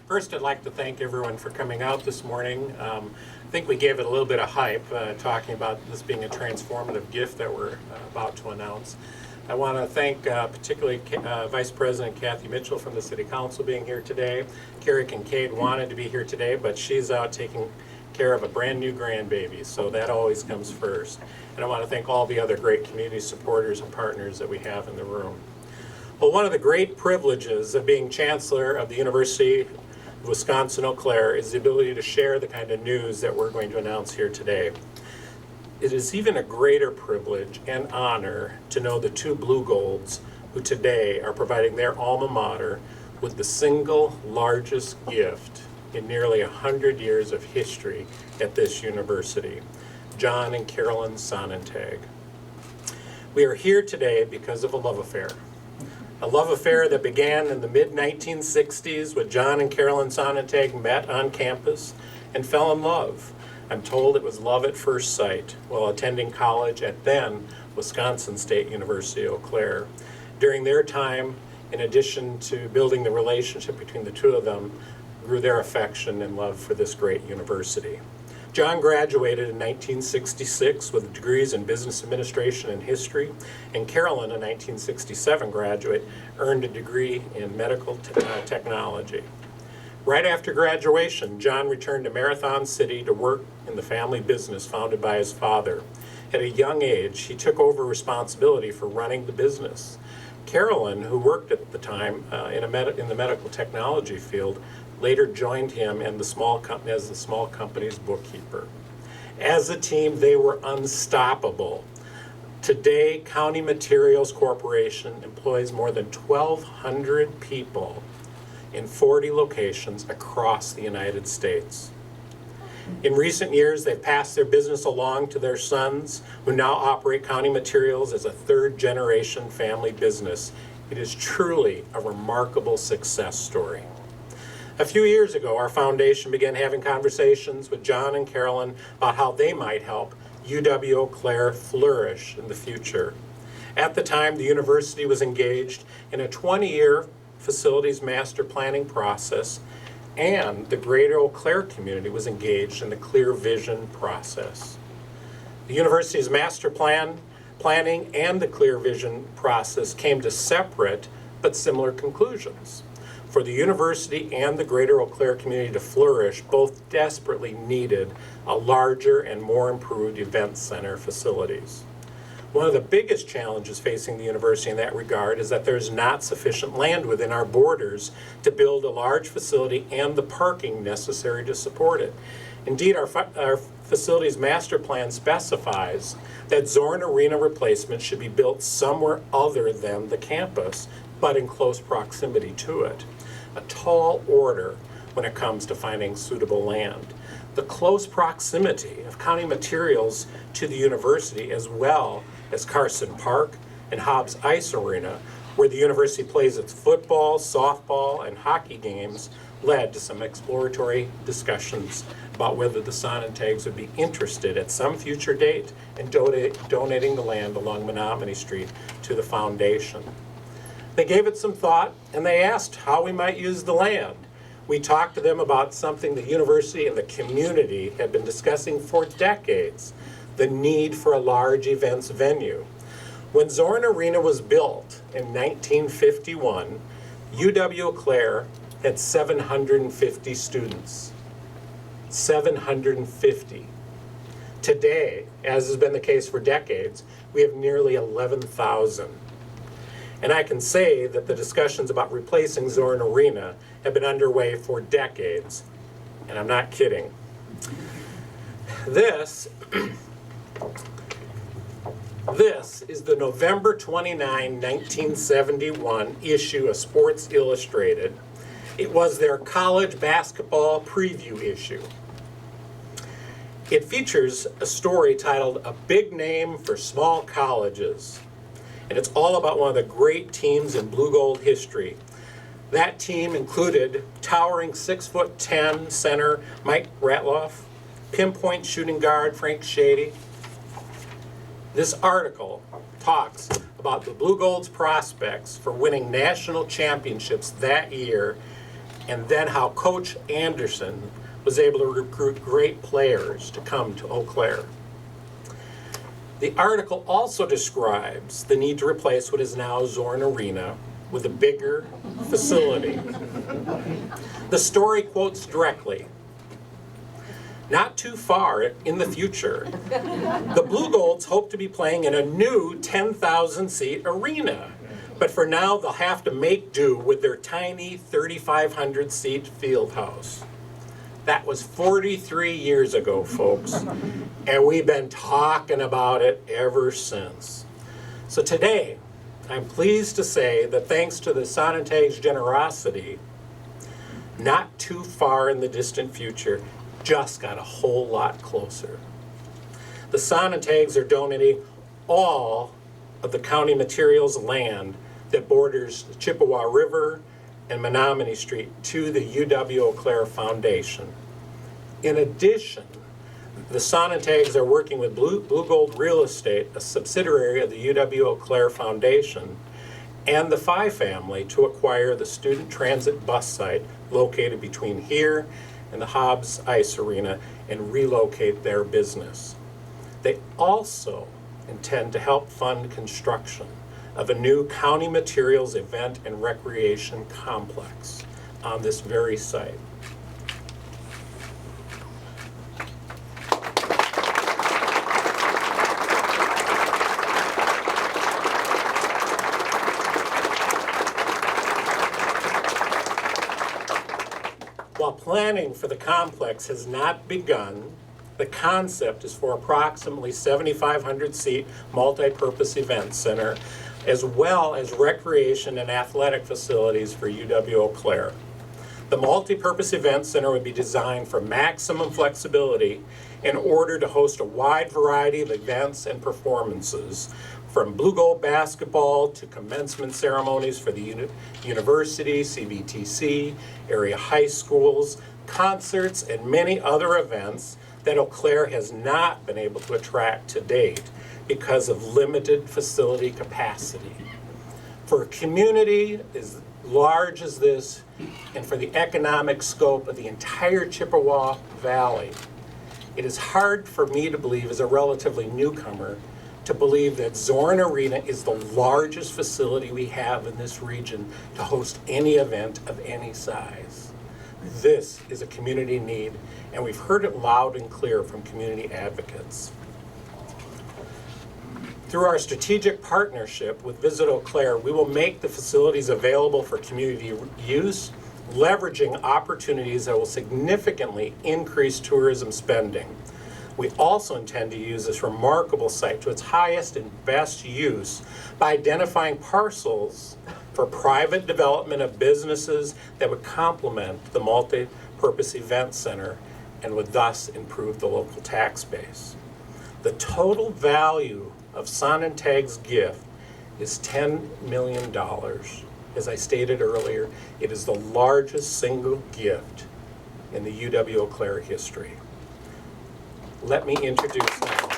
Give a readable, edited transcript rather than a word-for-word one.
First, I'd like to thank everyone for coming out this morning. I think we gave it a little bit of hype, talking about this being a transformative gift that we're about to announce. I want to thank particularly Vice President Kathy Mitchell from the City Council being here today. Carrie Kincaid wanted to be here today, but she's out taking care of a brand new grandbaby, so that always comes first. And I want to thank all the other great community supporters and partners that we have in the room. Well, one of the great privileges of being Chancellor of the University of Wisconsin-Eau Claire is the ability to share the kind of news that we're going to announce here today. It is even a greater privilege and honor to know the two Blue Golds who today are providing their alma mater with the single largest gift in nearly 100 years of history at this university, John and Carolyn Sonnentag. We are here today because of a love affair. A love affair that began in the mid-1960s when John and Carolyn Sonnentag met on campus and fell in love. I'm told it was love at first sight while attending college at then Wisconsin State University, Eau Claire. During their time, in addition to building the relationship between the two of them, grew their affection and love for this great university. John graduated in 1966 with degrees in business administration and history, and Carolyn, a 1967 graduate, earned a degree in medical technology. Right after graduation, John returned to Marathon City to work in the family business founded by his father. At a young age, he took over responsibility for running the business. Carolyn, who worked at the time in the medical technology field, later joined him as the small company's bookkeeper. As a team, they were unstoppable. Today, County Materials Corporation employs more than 1,200 people in 40 locations across the United States. In recent years, they've passed their business along to their sons, who now operate County Materials as a third-generation family business. It is truly a remarkable success story. A few years ago, our foundation began having conversations with John and Carolyn about how they might help UW-Eau Claire flourish in the future. At the time, the university was engaged in a 20-year facilities master planning process, and the greater Eau Claire community was engaged in the Clear Vision process. The university's master planning and the Clear Vision process came to separate but similar conclusions. For the university and the greater Eau Claire community to flourish, both desperately needed a larger and more improved event center facilities. One of the biggest challenges facing the university in that regard is that there's not sufficient land within our borders to build a large facility and the parking necessary to support it. Indeed, our facilities master plan specifies that Zorn Arena replacement should be built somewhere other than the campus, but in close proximity to it. A tall order when it comes to finding suitable land. The close proximity of County Materials to the university, as well as Carson Park and Hobbs Ice Arena, where the university plays its football, softball, and hockey games, led to some exploratory discussions about whether the Sonnentags would be interested at some future date in donating the land along Menominee Street to the foundation. They gave it some thought, and they asked how we might use the land. We talked to them about something the university and the community had been discussing for decades, the need for a large events venue. When Zorn Arena was built in 1951, UW-Eau Claire had 750 students. 750. Today, as has been the case for decades, we have nearly 11,000. And I can say that the discussions about replacing Zorn Arena have been underway for decades, and I'm not kidding. This is the November 29, 1971 issue of Sports Illustrated. It was their college basketball preview issue. It features a story titled "A Big Name for Small Colleges." And it's all about one of the great teams in Blue Gold history. That team included towering 6'10" center Mike Ratloff, pinpoint shooting guard Frank Shady. This article talks about the Blue Gold's prospects for winning national championships that year and then how Coach Anderson was able to recruit great players to come to Eau Claire. The article also describes the need to replace what is now Zorn Arena with a bigger facility. The story quotes directly, "Not too far in the future, the Blue Golds hope to be playing in a new 10,000-seat arena, but for now they'll have to make do with their tiny 3,500-seat field house." That was 43 years ago, folks, and we've been talking about it ever since. So today, I'm pleased to say that thanks to the Sonnentag's generosity, not too far in the distant future, just got a whole lot closer. The Sonnentags are donating all of the county materials land that borders the Chippewa River and Menominee Street to the UW Eau Claire Foundation. In addition, the Sonnentags are working with Blue Gold Real Estate, a subsidiary of the UW Eau Claire Foundation, and the Phi family to acquire the student transit bus site located between here and the Hobbs Ice Arena and relocate their business. They also intend to help fund construction of a new county materials event and recreation complex on this very site. While planning for the complex has not begun, the concept is for approximately 7,500-seat multi-purpose event center, as well as recreation and athletic facilities for UW Eau Claire. The multi-purpose event center would be designed for maximum flexibility in order to host a wide variety of events and performances, from Blue Gold basketball to commencement ceremonies for the university, CVTC, area high schools, concerts, and many other events that Eau Claire has not been able to attract to date because of limited facility capacity. For a community as large as this, and for the economic scope of the entire Chippewa Valley, it is hard for me to believe, as a relatively newcomer, to believe that Zorn Arena is the largest facility we have in this region to host any event of any size. This is a community need, and we've heard it loud and clear from community advocates. Through our strategic partnership with Visit Eau Claire, we will make the facilities available for community use, leveraging opportunities that will significantly increase tourism spending. We also intend to use this remarkable site to its highest and best use by identifying parcels for private development of businesses that would complement the multi-purpose event center and would thus improve the local tax base. The total value of Sonnentag's gift is $10 million. As I stated earlier, it is the largest single gift in the UW Eau Claire history. Let me introduce now